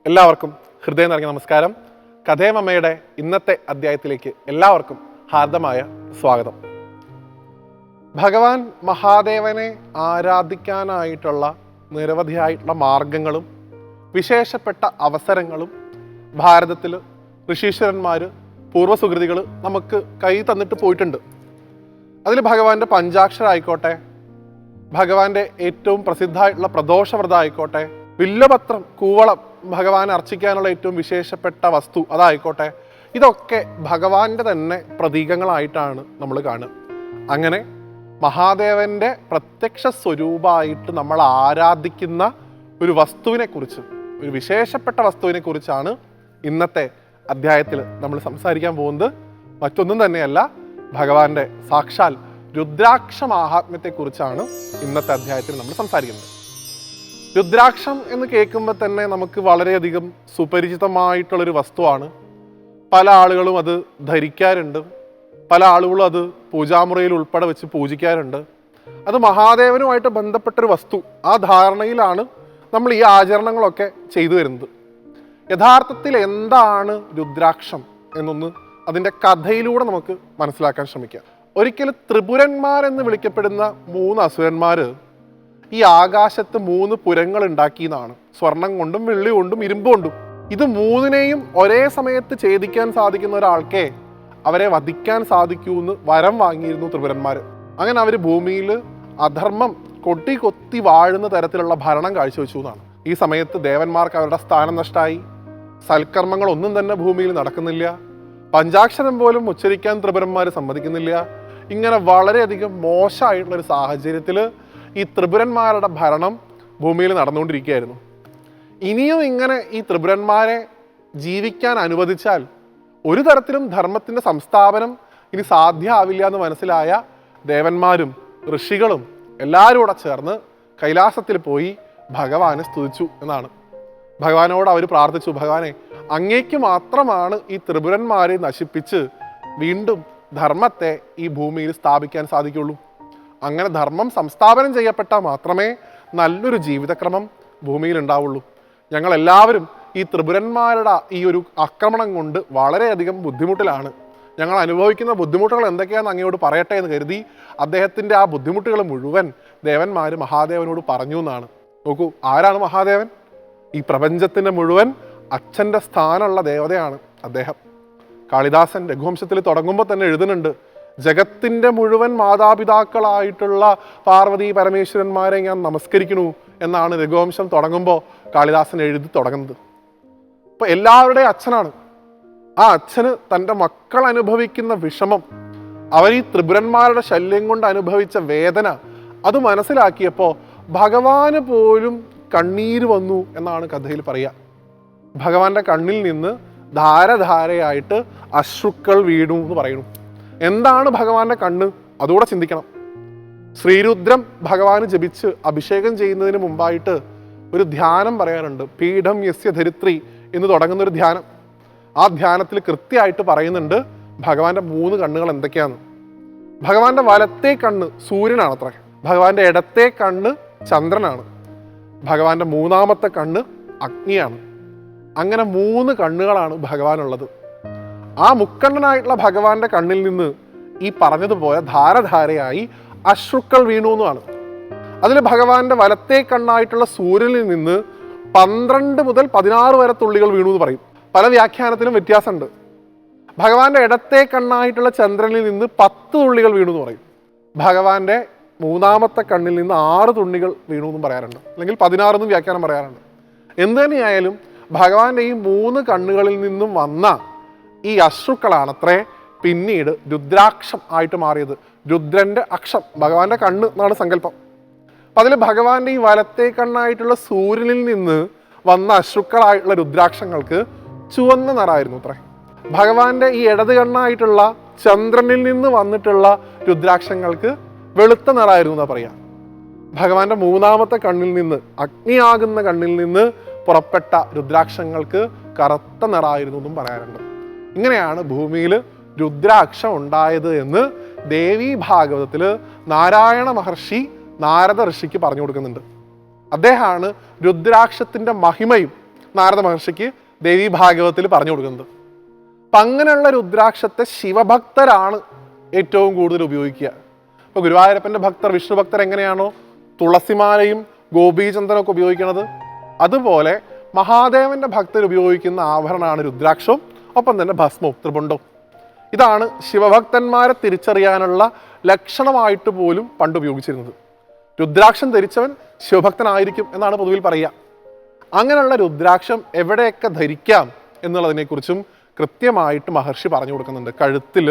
എല്ലാവർക്കും ഹൃദയം നിറഞ്ഞ നമസ്കാരം. കഥേമമ്മയുടെ ഇന്നത്തെ അധ്യായത്തിലേക്ക് എല്ലാവർക്കും ഹാർദമായ സ്വാഗതം. ഭഗവാൻ മഹാദേവനെ ആരാധിക്കാനായിട്ടുള്ള നിരവധിയായിട്ടുള്ള മാർഗങ്ങളും വിശേഷപ്പെട്ട അവസരങ്ങളും ഭാരതത്തിൽ ഋഷീശ്വരന്മാർ പൂർവ്വസുകൃതികൾ നമുക്ക് കൈ തന്നിട്ട് പോയിട്ടുണ്ട്. അതിൽ ഭഗവാന്റെ പഞ്ചാക്ഷര ആയിക്കോട്ടെ, ഭഗവാന്റെ ഏറ്റവും പ്രസിദ്ധമായിട്ടുള്ള പ്രദോഷവ്രതം ആയിക്കോട്ടെ, വില്വപത്രം കൂവളം ഭഗവാൻ അർച്ചിക്കാനുള്ള ഏറ്റവും വിശേഷപ്പെട്ട വസ്തു അതായിക്കോട്ടെ, ഇതൊക്കെ ഭഗവാന്റെ തന്നെ പ്രതീകങ്ങളായിട്ടാണ് നമ്മൾ കാണുക. അങ്ങനെ മഹാദേവന്റെ പ്രത്യക്ഷ സ്വരൂപമായിട്ട് നമ്മൾ ആരാധിക്കുന്ന ഒരു വസ്തുവിനെ കുറിച്ച്, ഒരു വിശേഷപ്പെട്ട വസ്തുവിനെ കുറിച്ചാണ് ഇന്നത്തെ അധ്യായത്തിൽ നമ്മൾ സംസാരിക്കാൻ പോകുന്നത്. മറ്റൊന്നും തന്നെയല്ല, ഭഗവാന്റെ സാക്ഷാൽ രുദ്രാക്ഷ മാഹാത്മ്യത്തെക്കുറിച്ചാണ് ഇന്നത്തെ അധ്യായത്തിൽ നമ്മൾ സംസാരിക്കുന്നത്. രുദ്രാക്ഷം എന്ന് കേൾക്കുമ്പോൾ തന്നെ നമുക്ക് വളരെയധികം സുപരിചിതമായിട്ടുള്ളൊരു വസ്തുവാണ്. പല ആളുകളും അത് ധരിക്കാറുണ്ട്, പല ആളുകളും അത് പൂജാമുറിയിൽ ഉൾപ്പെടെ വെച്ച് പൂജിക്കാറുണ്ട്. അത് മഹാദേവനുമായിട്ട് ബന്ധപ്പെട്ടൊരു വസ്തു. ആ ധാരണയിലാണ് നമ്മൾ ഈ ആചരണങ്ങളൊക്കെ ചെയ്തു വരുന്നത്. യഥാർത്ഥത്തിൽ എന്താണ് രുദ്രാക്ഷം എന്നൊന്ന് അതിൻ്റെ കഥയിലൂടെ നമുക്ക് മനസ്സിലാക്കാൻ ശ്രമിക്കാം. ഒരിക്കലും ത്രിപുരന്മാരെന്ന് വിളിക്കപ്പെടുന്ന 3 അസുരന്മാർ ഈ ആകാശത്ത് 3 പുരങ്ങൾ ഉണ്ടാക്കിയെന്നാണ്. സ്വർണം കൊണ്ടും വെള്ളി കൊണ്ടും ഇരുമ്പ് കൊണ്ടും. ഇത് 3നെയും ഒരേ സമയത്ത് ഛേദിക്കാൻ സാധിക്കുന്ന ഒരാൾക്കേ അവരെ വധിക്കാൻ സാധിക്കൂ എന്ന് വരം വാങ്ങിയിരുന്നു ത്രിപുരന്മാർ. അങ്ങനെ അവർ ഭൂമിയിൽ അധർമ്മം കൊത്തി വാഴുന്ന തരത്തിലുള്ള ഭരണം കാഴ്ചവെച്ചു എന്നാണ്. ഈ സമയത്ത് ദേവന്മാർക്ക് അവരുടെ സ്ഥാനം നഷ്ടമായി. സൽക്കർമ്മങ്ങളൊന്നും തന്നെ ഭൂമിയിൽ നടക്കുന്നില്ല. പഞ്ചാക്ഷരം പോലും ഉച്ചരിക്കാൻ ത്രിപുരന്മാർ സമ്മതിക്കുന്നില്ല. ഇങ്ങനെ വളരെയധികം മോശമായിട്ടുള്ളൊരു സാഹചര്യത്തിൽ ഈ ത്രിപുരന്മാരുടെ ഭരണം ഭൂമിയിൽ നടന്നുകൊണ്ടിരിക്കുകയായിരുന്നു. ഇനിയും ഇങ്ങനെ ഈ ത്രിപുരന്മാരെ ജീവിക്കാൻ അനുവദിച്ചാൽ ഒരു തരത്തിലും ധർമ്മത്തിൻ്റെ സംസ്ഥാപനം ഇനി സാധ്യമാവില്ല എന്ന് മനസ്സിലായ ദേവന്മാരും ഋഷികളും എല്ലാവരും കൂടെ ചേർന്ന് കൈലാസത്തിൽ പോയി ഭഗവാനെ സ്തുതിച്ചു എന്നാണ്. ഭഗവാനോട് അവർ പ്രാർത്ഥിച്ചു, ഭഗവാനെ, അങ്ങേക്ക് മാത്രമാണ് ഈ ത്രിപുരന്മാരെ നശിപ്പിച്ച് വീണ്ടും ധർമ്മത്തെ ഈ ഭൂമിയിൽ സ്ഥാപിക്കാൻ സാധിക്കുള്ളൂ. അങ്ങനെ ധർമ്മം സംസ്ഥാപനം ചെയ്യപ്പെട്ടാൽ മാത്രമേ നല്ലൊരു ജീവിതക്രമം ഭൂമിയിൽ ഉണ്ടാവുള്ളൂ. ഞങ്ങളെല്ലാവരും ഈ ത്രിപുരന്മാരുടെ ഈ ഒരു ആക്രമണം കൊണ്ട് വളരെയധികം ബുദ്ധിമുട്ടിലാണ്. ഞങ്ങൾ അനുഭവിക്കുന്ന ബുദ്ധിമുട്ടുകൾ എന്തൊക്കെയാണെന്ന് അങ്ങയോട് പറയട്ടെ എന്ന് കരുതി അദ്ദേഹത്തിൻ്റെ ആ ബുദ്ധിമുട്ടുകൾ മുഴുവൻ ദേവന്മാർ മഹാദേവനോട് പറഞ്ഞു എന്നാണ്. നോക്കൂ, ആരാണ് മഹാദേവൻ? ഈ പ്രപഞ്ചത്തിൻ്റെ മുഴുവൻ അച്ഛൻ്റെ സ്ഥാനമുള്ള ദേവതയാണ് അദ്ദേഹം. കാളിദാസൻ രഘുവംശത്തിൽ തുടങ്ങുമ്പോൾ തന്നെ എഴുതുന്നുണ്ട്, ജഗത്തിൻ്റെ മുഴുവൻ മാതാപിതാക്കളായിട്ടുള്ള പാർവതി പരമേശ്വരന്മാരെ ഞാൻ നമസ്കരിക്കണു എന്നാണ് രഘുവംശം തുടങ്ങുമ്പോൾ കാളിദാസൻ എഴുതി തുടങ്ങുന്നത്. അപ്പോൾ എല്ലാവരുടെയും അച്ഛനാണ്. ആ അച്ഛന് തൻ്റെ മക്കൾ അനുഭവിക്കുന്ന വിഷമം, അവർ ഈ ത്രിപുരന്മാരുടെ ശല്യം കൊണ്ട് അനുഭവിച്ച വേദന, അത് മനസ്സിലാക്കിയപ്പോൾ ഭഗവാന് പോലും കണ്ണീര് വന്നു എന്നാണ് കഥയിൽ പറയുക. ഭഗവാന്റെ കണ്ണിൽ നിന്ന് ധാരധാരയായിട്ട് അശ്രുക്കൾ വീണു എന്ന് പറയുന്നു. എന്താണ് ഭഗവാന്റെ കണ്ണ്? അതുകൂടെ ചിന്തിക്കണം. ശ്രീരുദ്രം ഭഗവാന് ജപിച്ച് അഭിഷേകം ചെയ്യുന്നതിന് മുമ്പായിട്ട് ഒരു ധ്യാനം പറയാറുണ്ട്. പീഠം യസ്യ ധരിത്രി എന്ന് തുടങ്ങുന്നൊരു ധ്യാനം. ആ ധ്യാനത്തിൽ കൃത്യമായിട്ട് പറയുന്നുണ്ട് ഭഗവാന്റെ 3 കണ്ണുകൾ എന്തൊക്കെയാണ്. ഭഗവാന്റെ വലത്തെ കണ്ണ് സൂര്യനാണത്രേ, ഭഗവാന്റെ ഇടത്തെ കണ്ണ് ചന്ദ്രനാണ്, ഭഗവാന്റെ 3ാമത്തെ കണ്ണ് അഗ്നിയാണ്. അങ്ങനെ 3 കണ്ണുകളാണ് ഭഗവാനുള്ളത്. ആ മുക്കണ്ണനായിട്ടുള്ള ഭഗവാന്റെ കണ്ണിൽ നിന്ന് ഈ പറഞ്ഞതുപോലെ ധാരധാരയായി അശ്രുക്കൾ വീണു എന്നാണ്. അതിൽ ഭഗവാന്റെ വലത്തെ കണ്ണായിട്ടുള്ള സൂര്യനിൽ നിന്ന് 12 മുതൽ 16 വരെ തുള്ളികൾ വീണു എന്ന് പറയും. പല വ്യാഖ്യാനത്തിലും വ്യത്യാസമുണ്ട്. ഭഗവാന്റെ ഇടത്തെ കണ്ണായിട്ടുള്ള ചന്ദ്രനിൽ നിന്ന് 10 തുള്ളികൾ വീണു എന്ന് പറയും. ഭഗവാന്റെ 3ാമത്തെ കണ്ണിൽ നിന്ന് 6 തുള്ളികൾ വീണു എന്നും പറയാറുണ്ട്, അല്ലെങ്കിൽ 16 എന്നും വ്യാഖ്യാനം പറയാറുണ്ട്. എന്തു തന്നെയായാലും ഭഗവാന്റെ ഈ 3 കണ്ണുകളിൽ നിന്നും വന്ന ഈ അശ്രുക്കളാണത്രേ പിന്നീട് രുദ്രാക്ഷം ആയിട്ട് മാറിയത്. രുദ്രന്റെ അക്ഷം ഭഗവാന്റെ കണ്ണ് എന്നാണ് സങ്കല്പം. അപ്പം അതിൽ ഭഗവാന്റെ ഈ വലത്തെ കണ്ണായിട്ടുള്ള സൂര്യനിൽ നിന്ന് വന്ന അശ്രുക്കളായിട്ടുള്ള രുദ്രാക്ഷങ്ങൾക്ക് ചുവന്ന നിറമായിരുന്നു അത്രേ. ഭഗവാന്റെ ഈ ഇടത് കണ്ണായിട്ടുള്ള ചന്ദ്രനിൽ നിന്ന് വന്നിട്ടുള്ള രുദ്രാക്ഷങ്ങൾക്ക് വെളുത്ത നിറമായിരുന്നു എന്നാ പറയാ. ഭഗവാന്റെ 3ാമത്തെ കണ്ണിൽ നിന്ന്, അഗ്നിയാകുന്ന കണ്ണിൽ നിന്ന് പുറപ്പെട്ട രുദ്രാക്ഷങ്ങൾക്ക് കറുത്ത നിറമായിരുന്നു എന്നും പറയാറുണ്ട്. ഇങ്ങനെയാണ് ഭൂമിയിൽ രുദ്രാക്ഷം ഉണ്ടായത് എന്ന് ദേവീ ഭാഗവതത്തിൽ നാരായണ മഹർഷി നാരദ ഋഷിക്ക് പറഞ്ഞു കൊടുക്കുന്നുണ്ട്. അദ്ദേഹമാണ് രുദ്രാക്ഷത്തിൻ്റെ മഹിമയും നാരദ മഹർഷിക്ക് ദേവി ഭാഗവത്തിൽ പറഞ്ഞു കൊടുക്കുന്നത്. അപ്പം അങ്ങനെയുള്ള രുദ്രാക്ഷത്തെ ശിവഭക്തരാണ് ഏറ്റവും കൂടുതൽ ഉപയോഗിക്കുക. ഇപ്പോൾ ഗുരുവായൂരപ്പൻ്റെ ഭക്തർ, വിഷ്ണു ഭക്തർ എങ്ങനെയാണോ തുളസിമാലയും ഗോപീചന്ദനമൊക്കെ ഉപയോഗിക്കുന്നത്, അതുപോലെ മഹാദേവന്റെ ഭക്തർ ഉപയോഗിക്കുന്ന ആഭരണമാണ് രുദ്രാക്ഷവും ഒപ്പം തന്നെ ഭസ്മവും ത്രിപുണ്ടവും. ഇതാണ് ശിവഭക്തന്മാരെ തിരിച്ചറിയാനുള്ള ലക്ഷണമായിട്ട് പോലും പണ്ട് ഉപയോഗിച്ചിരുന്നത്. രുദ്രാക്ഷം ധരിച്ചവൻ ശിവഭക്തനായിരിക്കും എന്നാണ് പൊതുവിൽ പറയുക. അങ്ങനെയുള്ള രുദ്രാക്ഷം എവിടെയൊക്കെ ധരിക്കാം എന്നുള്ളതിനെക്കുറിച്ചും കൃത്യമായിട്ട് മഹർഷി പറഞ്ഞു കൊടുക്കുന്നുണ്ട്. കഴുത്തിൽ,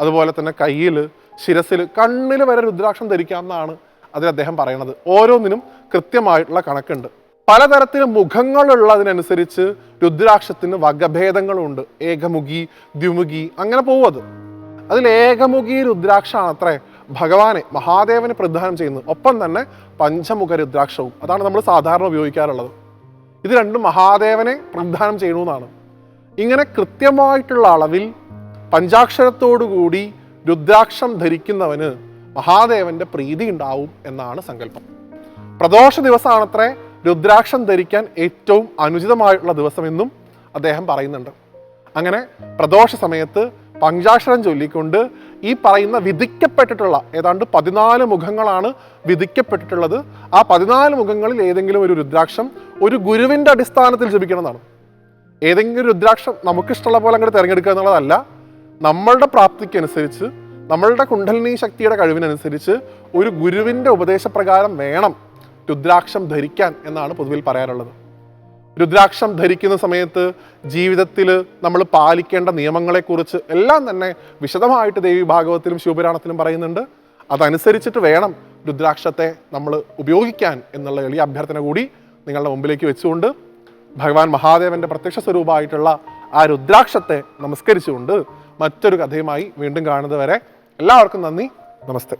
അതുപോലെ തന്നെ കയ്യിൽ, ശിരസിൽ, കണ്ണിൽ വരെ രുദ്രാക്ഷം ധരിക്കാം എന്നാണ് അതിൽ അദ്ദേഹം പറയുന്നത്. ഓരോന്നിനും കൃത്യമായിട്ടുള്ള കണക്കുണ്ട്. പലതരത്തിലും മുഖങ്ങളുള്ളതിനനുസരിച്ച് രുദ്രാക്ഷത്തിന് വകഭേദങ്ങളുണ്ട്. ഏകമുഖി, ദ്വിമുഖി, അങ്ങനെ പോവും. അതിൽ ഏകമുഖി രുദ്രാക്ഷമാണ് അത്രേ ഭഗവാനെ, മഹാദേവനെ പ്രദാനം ചെയ്യുന്നത്. ഒപ്പം തന്നെ പഞ്ചമുഖ രുദ്രാക്ഷവും, അതാണ് നമ്മൾ സാധാരണ ഉപയോഗിക്കാറുള്ളത്. ഇത് രണ്ടും മഹാദേവനെ പ്രദാനം ചെയ്യണമെന്നാണ്. ഇങ്ങനെ കൃത്യമായിട്ടുള്ള അളവിൽ പഞ്ചാക്ഷരത്തോടുകൂടി രുദ്രാക്ഷം ധരിക്കുന്നവന് മഹാദേവന്റെ പ്രീതി ഉണ്ടാവും എന്നാണ് സങ്കല്പം. പ്രദോഷ ദിവസമാണത്രേ രുദ്രാക്ഷം ധരിക്കാൻ ഏറ്റവും അനുചിതമായിട്ടുള്ള ദിവസമെന്നും അദ്ദേഹം പറയുന്നുണ്ട്. അങ്ങനെ പ്രദോഷ സമയത്ത് പഞ്ചാക്ഷരം ചൊല്ലിക്കൊണ്ട് ഈ പറയുന്ന വിധിക്കപ്പെട്ടിട്ടുള്ള ഏതാണ്ട് 14 മുഖങ്ങളാണ് വിധിക്കപ്പെട്ടിട്ടുള്ളത്. ആ 14 മുഖങ്ങളിൽ ഏതെങ്കിലും ഒരു രുദ്രാക്ഷം ഒരു ഗുരുവിൻ്റെ അടിസ്ഥാനത്തിൽ ജപിക്കണമെന്നാണ്. ഏതെങ്കിലും രുദ്രാക്ഷം നമുക്കിഷ്ടമുള്ള പോലെ അങ്ങോട്ട് തിരഞ്ഞെടുക്കുക എന്നുള്ളതല്ല. നമ്മളുടെ പ്രാപ്തിക്കനുസരിച്ച്, നമ്മളുടെ കുണ്ഡലിനി ശക്തിയുടെ കഴിവിനനുസരിച്ച് ഒരു ഗുരുവിൻ്റെ ഉപദേശപ്രകാരം വേണം രുദ്രാക്ഷം ധരിക്കാൻ എന്നാണ് പൊതുവിൽ പറയാറുള്ളത്. രുദ്രാക്ഷം ധരിക്കുന്ന സമയത്ത് ജീവിതത്തിൽ നമ്മൾ പാലിക്കേണ്ട നിയമങ്ങളെക്കുറിച്ച് എല്ലാം തന്നെ വിശദമായിട്ട് ദേവി ഭാഗവത്തിലും ശിവപുരാണത്തിലും പറയുന്നുണ്ട്. അതനുസരിച്ചിട്ട് വേണം രുദ്രാക്ഷത്തെ നമ്മൾ ഉപയോഗിക്കാൻ എന്നുള്ള എളിയ അഭ്യർത്ഥന കൂടി നിങ്ങളുടെ മുമ്പിലേക്ക് വെച്ചുകൊണ്ട് ഭഗവാൻ മഹാദേവന്റെ പ്രത്യക്ഷ സ്വരൂപമായിട്ടുള്ള ആ രുദ്രാക്ഷത്തെ നമസ്കരിച്ചുകൊണ്ട് മറ്റൊരു കഥയുമായി വീണ്ടും കാണുന്നത് വരെ എല്ലാവർക്കും നന്ദി, നമസ്തേ.